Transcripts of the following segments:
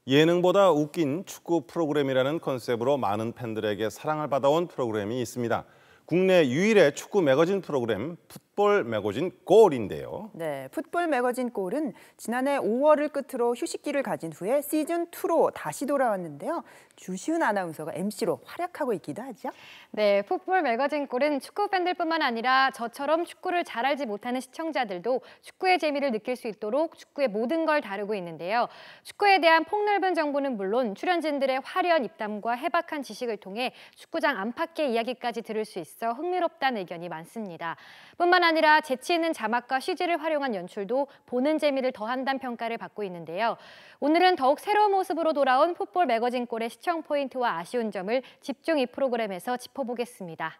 예능보다 웃긴 축구 프로그램이라는 컨셉으로 많은 팬들에게 사랑을 받아온 프로그램이 있습니다. 국내 유일의 축구 매거진 프로그램 풋볼 매거진 골인데요. 네, 풋볼 매거진 골은 지난해 5월을 끝으로 휴식기를 가진 후에 시즌2로 다시 돌아왔는데요. 주시은 아나운서가 MC로 활약하고 있기도 하죠. 네, 풋볼 매거진 골은 축구 팬들뿐만 아니라 저처럼 축구를 잘 알지 못하는 시청자들도 축구의 재미를 느낄 수 있도록 축구의 모든 걸 다루고 있는데요. 축구에 대한 폭넓은 정보는 물론 출연진들의 화려한 입담과 해박한 지식을 통해 축구장 안팎의 이야기까지 들을 수 있어 흥미롭다는 의견이 많습니다. 뿐만 아니라 재치 있는 자막과 CG를 활용한 연출도 보는 재미를 더한다는 평가를 받고 있는데요. 오늘은 더욱 새로운 모습으로 돌아온 풋볼 매거진 골의 시청 포인트와 아쉬운 점을 집중 이 프로그램에서 짚어보겠습니다.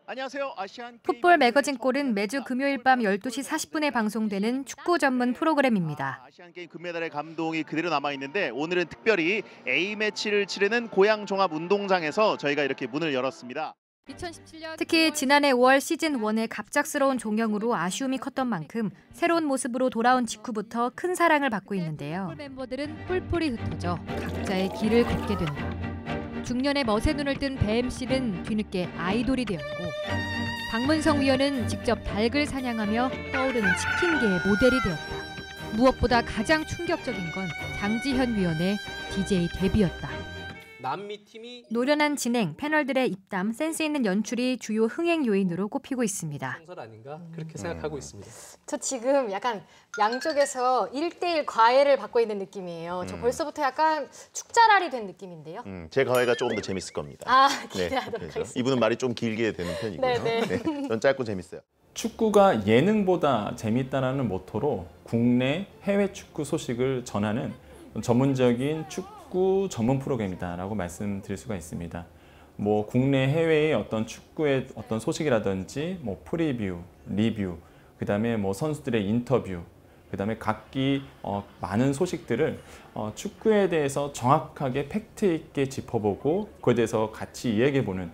안녕하세요. 풋볼 매거진 골은 매주 금요일 밤 12시 40분에 방송되는 축구 전문 프로그램입니다. 아시안게임 금메달의 감동이 그대로 남아있는데 오늘은 특별히 A매치를 치르는 고양 종합운동장에서 저희가 이렇게 문을 열었습니다. 2017년 특히 지난해 5월 시즌1의 갑작스러운 종영으로 아쉬움이 컸던 만큼 새로운 모습으로 돌아온 직후부터 큰 사랑을 받고 있는데요. 멤버들은 뿔뿔이 흩어져 각자의 길을 걷게 된다. 중년의 멋의 눈을 뜬 배 MC는 뒤늦게 아이돌이 되었고 박문성 위원은 직접 닭을 사냥하며 떠오르는 치킨계의 모델이 되었다. 무엇보다 가장 충격적인 건 장지현 위원의 DJ 데뷔였다. 남미팀이 노련한 진행, 패널들의 입담, 센스 있는 연출이 주요 흥행 요인으로 꼽히고 있습니다. 아닌가 그렇게 생각하고 있습니다. 저 지금 약간 양쪽에서 1대1 과외를 받고 있는 느낌이에요. 저 벌써부터 약간 축자랄이 된 느낌인데요. 제 과외가 조금 더 재밌을 겁니다. 아, 기대하도록 네, 하겠습니다. 이분은 말이 좀 길게 되는 편이고요. 네네. 전 짧고 재밌어요. 축구가 예능보다 재밌다라는 모토로 국내 해외 축구 소식을 전하는 전문적인 축구 전문 프로그램이다라고 말씀드릴 수가 있습니다. 뭐 국내 해외의 어떤 축구의 어떤 소식이라든지 뭐 프리뷰, 리뷰, 그다음에 뭐 선수들의 인터뷰, 그다음에 각기 많은 소식들을 축구에 대해서 정확하게 팩트 있게 짚어보고 그에 대해서 같이 이야기해보는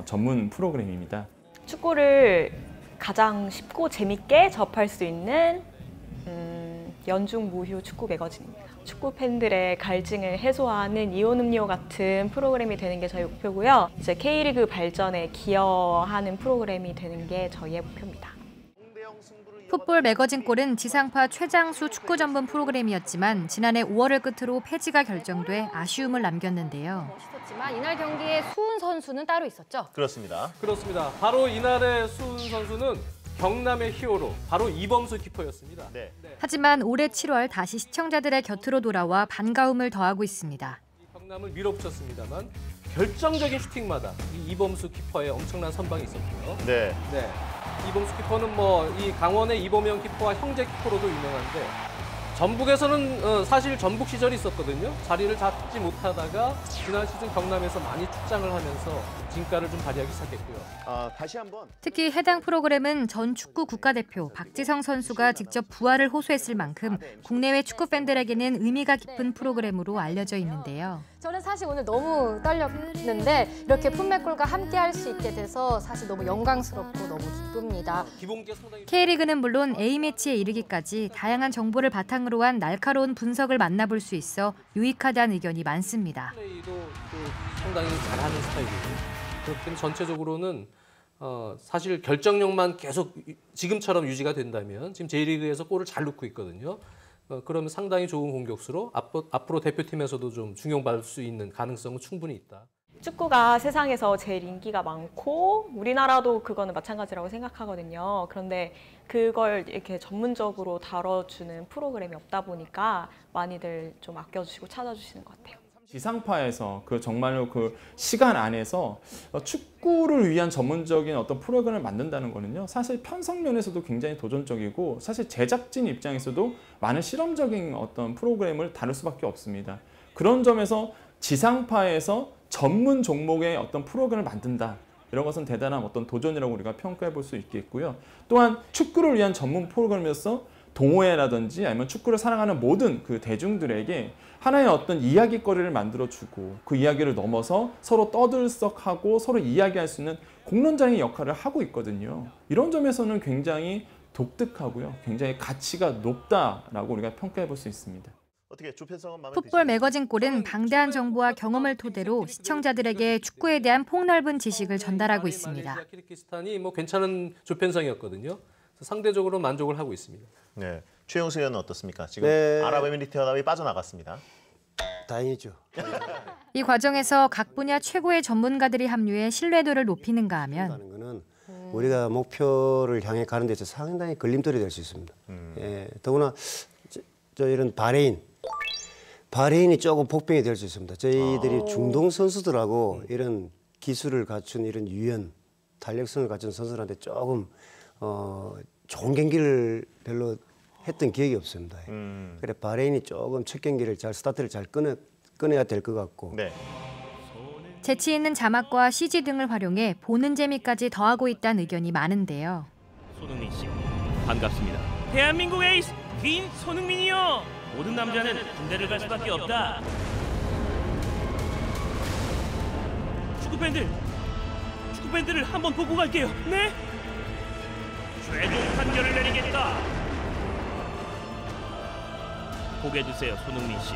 전문 프로그램입니다. 축구를 가장 쉽고 재밌게 접할 수 있는 연중 무휴 축구 매거진입니다. 축구 팬들의 갈증을 해소하는 이온 음료 같은 프로그램이 되는 게 저희 목표고요. 이제 K리그 발전에 기여하는 프로그램이 되는 게 저희의 목표입니다. 풋볼 매거진 골은 지상파 최장수 축구 전문 프로그램이었지만 지난해 5월을 끝으로 폐지가 결정돼 아쉬움을 남겼는데요. 멋있었지만 이날 경기에 수훈 선수는 따로 있었죠? 그렇습니다. 그렇습니다. 바로 이날의 수훈 선수는 경남의 히어로, 바로 이범수 키퍼였습니다. 네. 하지만 올해 7월 다시 시청자들의 곁으로 돌아와 반가움을 더하고 있습니다. 경남을 밀어붙였습니다만 결정적인 슈팅마다 이 이범수 키퍼의 엄청난 선방이 있었고요. 네. 네. 이범수 키퍼는 뭐 이 강원의 이범영 키퍼와 형제 키퍼로도 유명한데 전북에서는 사실 전북 시절이 있었거든요. 자리를 잡지 못하다가 지난 시즌 경남에서 많이 출장을 하면서 진가를 좀 발휘하기 시작했고요. 다시 한번 특히 해당 프로그램은 전 축구 국가대표 박지성 선수가 직접 부활을 호소했을 만큼 국내외 축구 팬들에게는 의미가 깊은 프로그램으로 알려져 있는데요. 저는 사실 오늘 너무 떨렸는데 이렇게 풋맥골과 함께 할 수 있게 돼서 사실 너무 영광스럽고 너무 기쁩니다. 기본기가 상당히 K리그는 물론 A매치에 이르기까지 다양한 정보를 바탕으로 한 날카로운 분석을 만나볼 수 있어 유익하다는 의견이 많습니다. 플레이도 또 상당히 잘하는 스타일이고 그렇기 때문에 전체적으로는 사실 결정력만 계속 지금처럼 유지가 된다면 지금 J리그에서 골을 잘 넣고 있거든요. 그러면 상당히 좋은 공격수로 앞으로 대표팀에서도 좀 중용받을 수 있는 가능성은 충분히 있다. 축구가 세상에서 제일 인기가 많고 우리나라도 그거는 마찬가지라고 생각하거든요. 그런데 그걸 이렇게 전문적으로 다뤄주는 프로그램이 없다 보니까 많이들 좀 아껴주시고 찾아주시는 것 같아요. 지상파에서 정말로 그 시간 안에서 축구를 위한 전문적인 어떤 프로그램을 만든다는 거는요. 사실 편성 면에서도 굉장히 도전적이고 사실 제작진 입장에서도 많은 실험적인 어떤 프로그램을 다룰 수밖에 없습니다. 그런 점에서 지상파에서 전문 종목의 어떤 프로그램을 만든다. 이런 것은 대단한 어떤 도전이라고 우리가 평가해 볼 수 있겠고요. 또한 축구를 위한 전문 프로그램에서 동호회라든지 아니면 축구를 사랑하는 모든 그 대중들에게 하나의 어떤 이야기거리를 만들어주고 그 이야기를 넘어서 서로 떠들썩하고 서로 이야기할 수 있는 공론장의 역할을 하고 있거든요. 이런 점에서는 굉장히 독특하고요. 굉장히 가치가 높다라고 우리가 평가해 볼 수 있습니다. 어떻게 조편성은 마음에 풋볼 드시나요? 매거진 골은 방대한 정보와 경험을 토대로 시청자들에게 축구에 대한 폭넓은 지식을 전달하고 있습니다. 말레이시아, 키르기스탄이 뭐 괜찮은 조편성이었거든요. 그래서 상대적으로 만족을 하고 있습니다. 네, 최영수 의원은 어떻습니까? 지금 네. 아랍에미리트연합이 빠져나갔습니다. 다행이죠. 이 과정에서 각 분야 최고의 전문가들이 합류해 신뢰도를 높이는가 하면 하는 거는 우리가 목표를 향해 가는 데서 상당히 걸림돌이 될 수 있습니다. 예, 더구나 이런 바레인이 조금 복병이 될 수 있습니다. 저희들이 중동 선수들하고 이런 기술을 갖춘 이런 유연, 탄력성을 갖춘 선수들한테 조금 좋은 경기를 별로 했던 기억이 없습니다. 그래 바레인이 조금 첫 경기를 스타트를 잘 끊어야 될 것 같고. 네. 재치 있는 자막과 CG 등을 활용해 보는 재미까지 더하고 있다는 의견이 많은데요. 손흥민 씨, 반갑습니다. 대한민국 에이스 빈 손흥민이요. 모든 남자는 군대를 갈 수밖에 없다. 축구팬들을 한번 보고 갈게요. 네? 최종 판결을 내리겠다. 보게 해주세요, 손흥민 씨.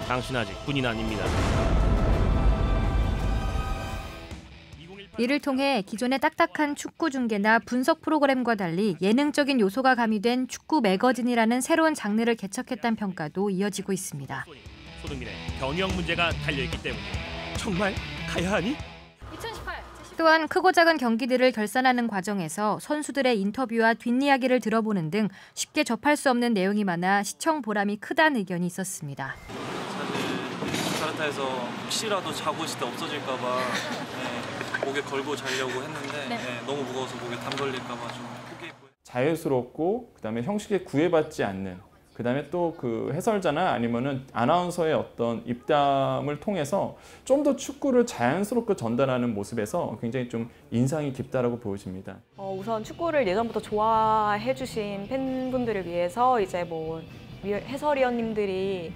당신 아직 군인 아닙니다. 이를 통해 기존의 딱딱한 축구 중계나 분석 프로그램과 달리 예능적인 요소가 가미된 축구 매거진이라는 새로운 장르를 개척했다는 평가도 이어지고 있습니다. 손흥민의 경영 문제가 달려있기 때문에 정말 가야 하니? 2018 또한 크고 작은 경기들을 결산하는 과정에서 선수들의 인터뷰와 뒷이야기를 들어보는 등 쉽게 접할 수 없는 내용이 많아 시청 보람이 크다는 의견이 있었습니다. 사실 자카르타에서 혹시라도 자고 있을 때 없어질까 봐 목에 걸고 자려고 했는데 너무 무거워서 목에 담 걸릴까 봐 좀 포기했고요. 자유스럽고 그다음에 형식에 구애받지 않는 그다음에 또 그 해설자나 아니면은 아나운서의 어떤 입담을 통해서 좀 더 축구를 자연스럽게 전달하는 모습에서 굉장히 좀 인상이 깊다라고 보여집니다. 우선 축구를 예전부터 좋아해주신 팬분들을 위해서 이제 뭐 해설위원님들이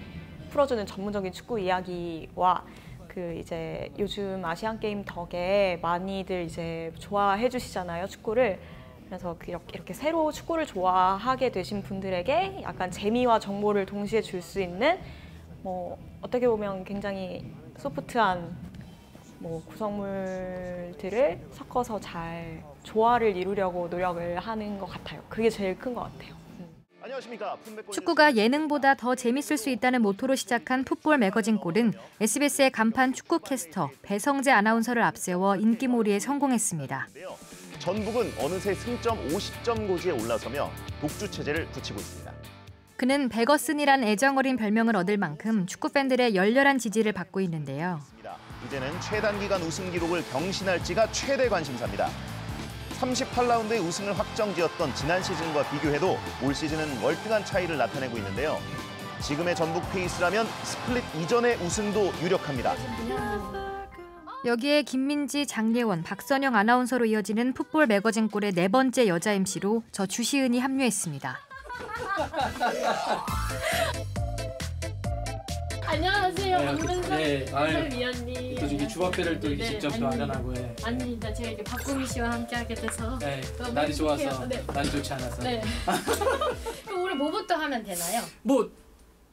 풀어주는 전문적인 축구 이야기와 그 이제 요즘 아시안 게임 덕에 많이들 이제 좋아해 주시잖아요, 축구를. 그래서 이렇게 새로 축구를 좋아하게 되신 분들에게 약간 재미와 정보를 동시에 줄 수 있는 뭐 어떻게 보면 굉장히 소프트한 뭐 구성물들을 섞어서 잘 조화를 이루려고 노력을 하는 것 같아요. 그게 제일 큰 것 같아요. 안녕하십니까. 축구가 예능보다 더 재밌을 수 있다는 모토로 시작한 풋볼 매거진 골은 SBS의 간판 축구 캐스터 배성재 아나운서를 앞세워 인기몰이에 성공했습니다. 전북은 어느새 승점 50점 고지에 올라서며 독주 체제를 굳히고 있습니다. 그는 베거슨이란 애정어린 별명을 얻을 만큼 축구 팬들의 열렬한 지지를 받고 있는데요. 이제는 최단기간 우승 기록을 경신할지가 최대 관심사입니다. 38라운드의 우승을 확정지었던 지난 시즌과 비교해도 올 시즌은 월등한 차이를 나타내고 있는데요. 지금의 전북 페이스라면 스플릿 이전의 우승도 유력합니다. 여기에 김민지, 장예원, 박선영 아나운서로 이어지는 풋볼 매거진 골의 네 번째 여자 MC로 저 주시은이 합류했습니다. 안녕하세요, 박문성 해설위원님. 또 저기 주바페를 또 이렇게 직접 또 안전하고 해. 아닙니다. 제가 이제 박구미 씨와 함께하게 돼서 날이 좋아서, 날이 좋지 않아서. 네. 그럼 우리 뭐부터 하면 되나요? 뭐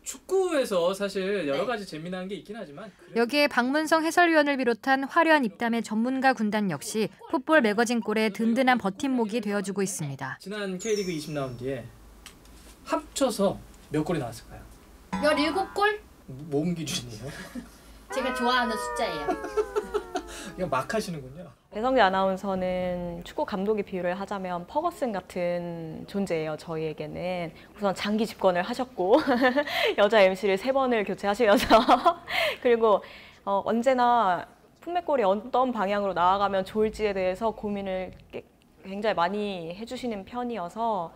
축구에서 사실 여러 가지 재미난 게 있긴 하지만 여기에 박문성 해설위원을 비롯한 화려한 입담의 전문가 군단 역시 풋볼 매거진 골의 든든한 버팀목이 되어주고 있습니다. 지난 K리그 20라운드에 합쳐서 몇 골이 나왔을까요? 17골? 몸 기준이에요? 제가 좋아하는 숫자예요. 그냥 막 하시는군요. 배성재 아나운서는 축구 감독의 비유를 하자면 퍼거슨 같은 존재예요, 저희에게는. 우선 장기 집권을 하셨고 여자 MC를 3번을 교체하시면서 그리고 언제나 풋매골이 어떤 방향으로 나아가면 좋을지에 대해서 고민을 굉장히 많이 해주시는 편이어서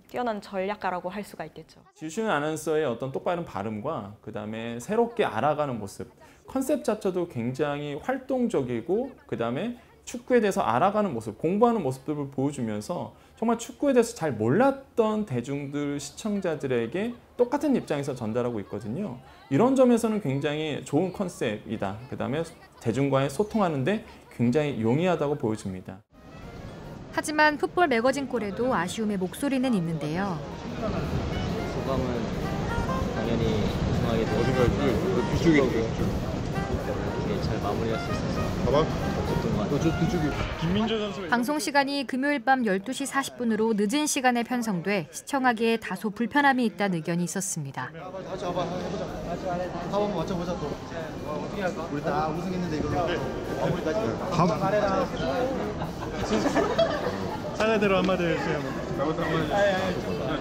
뛰어난 전략가라고 할 수가 있겠죠. 주시은 아나운서의 어떤 똑바른 발음과 그다음에 새롭게 알아가는 모습, 컨셉 자체도 굉장히 활동적이고 그다음에 축구에 대해서 알아가는 모습, 공부하는 모습들을 보여주면서 정말 축구에 대해서 잘 몰랐던 대중들, 시청자들에게 똑같은 입장에서 전달하고 있거든요. 이런 점에서는 굉장히 좋은 컨셉이다. 그다음에 대중과의 소통하는 데 굉장히 용이하다고 보여집니다. 하지만 풋볼 매거진 골에도 아쉬움의 목소리는 있는데요. 소감은 당연히 우승하게 되고 뒤쪽이고 잘 마무리할 수 있어서 기쁜 것 같아요. 김민재 선수 방송 시간이 금요일 밤 12시 40분으로 늦은 시간에 편성돼 시청하기에 다소 불편함이 있다는 의견이 있었습니다. 같이 와봐 해보자. 한번 맞춰보자 또. 어떻게 할까? 우리 다 우승했는데 이걸로 마무리까지. 사과대로 한마디 해주세요.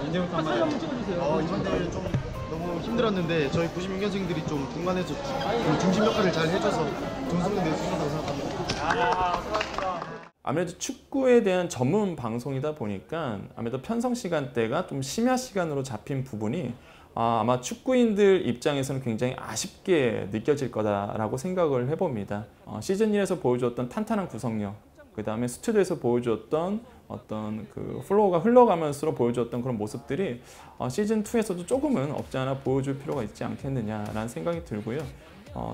이제부터 한마디 찍어주세요. 이번 대회 좀 너무 힘들었는데 저희 96년생들이 좀 동반해서 중심 역할을 잘 해줘서 점수를 낼 수 있었다고 생각합니다. 아무래도 축구에 대한 전문 방송이다 보니까 아무래도 편성 시간대가 좀 심야 시간으로 잡힌 부분이 아마 축구인들 입장에서는 굉장히 아쉽게 느껴질 거다라고 생각을 해봅니다. 시즌 1에서 보여주었던 탄탄한 구성력, 그 다음에 스튜디오에서 보여주었던 어떤 그 플로우가 흘러가면서 보여주었던 그런 모습들이 시즌 2에서도 조금은 없지 않아 보여줄 필요가 있지 않겠느냐라는 생각이 들고요.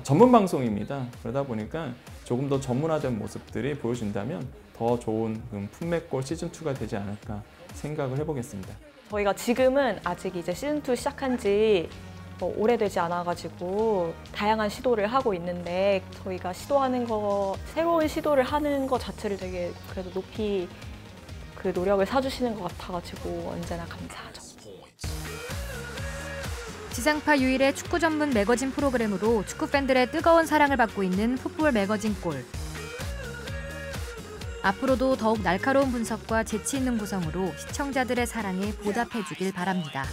전문 방송입니다. 그러다 보니까 조금 더 전문화된 모습들이 보여진다면 더 좋은 풋맥골 시즌 2가 되지 않을까 생각을 해보겠습니다. 저희가 지금은 아직 이제 시즌2 시작한 지 오래되지 않아가지고 다양한 시도를 하고 있는데 저희가 시도하는 거, 새로운 시도를 하는 거 자체를 되게 그래도 높이 그 노력을 사주시는 것 같아가지고 언제나 감사하죠. 지상파 유일의 축구 전문 매거진 프로그램으로 축구 팬들의 뜨거운 사랑을 받고 있는 풋볼 매거진 골. 앞으로도 더욱 날카로운 분석과 재치 있는 구성으로 시청자들의 사랑에 보답해주길 바랍니다.